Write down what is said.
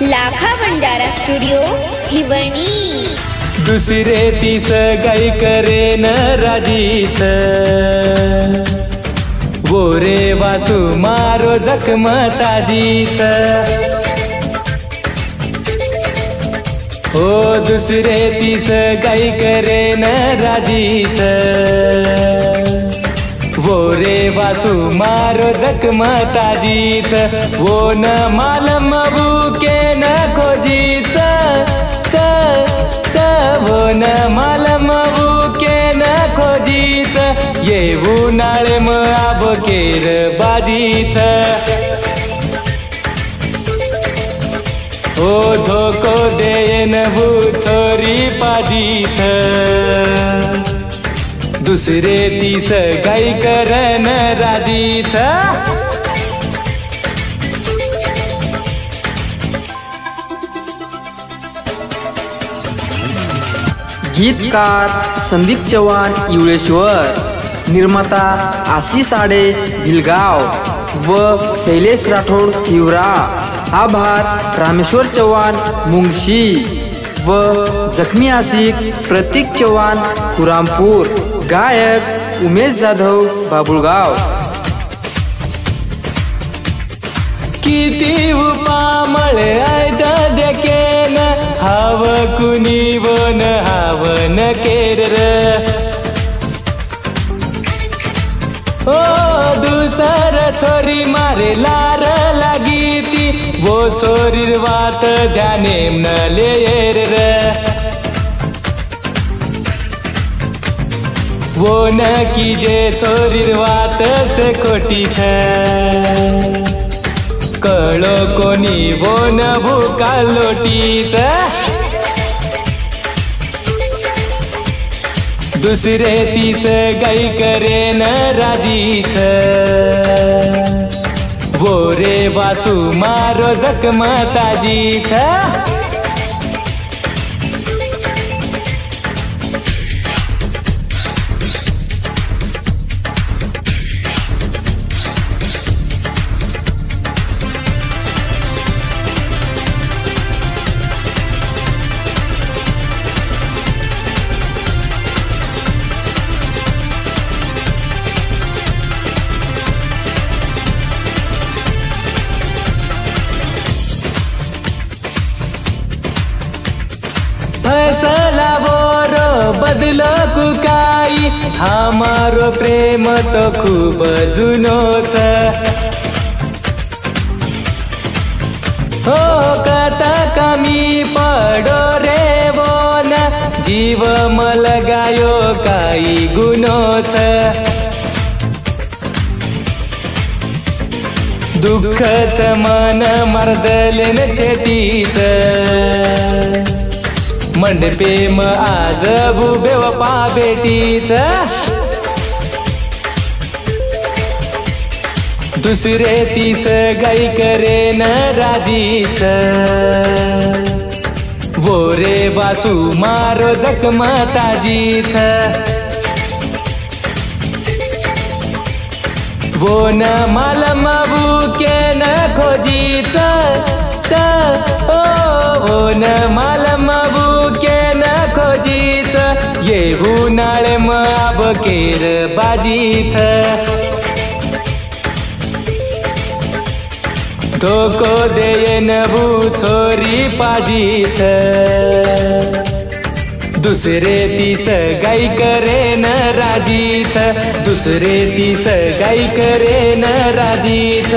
लाखा Bhandara studio हिवणी। दुसरे तीस गाई करेन राजीच गोरे वासू मारो जखम ताजीच। हो दुसरे तीस गाई करेन राजीच गोरे वासू मारो जखम ताजीच। वो न मालम बुके न खोजीच वो न मालम बुके न खोजीच। ये उन्हाळे म आबकेर बाजीच। ओ धोको देन भू छोरी पाजीच। दुसरे तीस गाई करन राजीच। गीतकार संदीप चव्हाण युळेश्वर, निर्माता आशिष आडे भिलगाव व शैलेश राठोड हिवरा। आभार रामेश्वर चव्हाण मुंगशी व जखमी आशिक प्रतीक चव्हाण खुरामपूर। गायक उमेश जाधव बाबुळगाव। किती उपामळ आयत देकेन हाव कुणी वन हावन केर ओ दुसर छोरी मारे लार लागीती। वो छोरीर वात ध्याने न लेर वो न कीजे छोरीर वात से खोटी छ। कळो कोणी वो न भूका लोटीच। दुसरे तीस गाई करेन राजीच वो रे वासू मारो जखम ताजीच। फैसला बोरो बदलो कुकाई हमारो प्रेम तो खूब जुनो छ। हो कता कमी पडो रे वो न जीव मलगायो काई गुनो छ। दुःख छ मन मर्दलेन छेटीच। मंडपे म आज बेवपा बेटीच। दुसरे तीस गाई करेन राजीच वो रे वासू मारो जखम ताजीच। वो न मालम बुके न खोजीच ओ वो न मालम बुके न खोजीच। ये उन्हाळे म आबकेर बाजीच। धोको देन भू छोरी पाजीच। दुसरे तीस गाई करेन राजीच दुसरे तीस गाई करेन राजीच।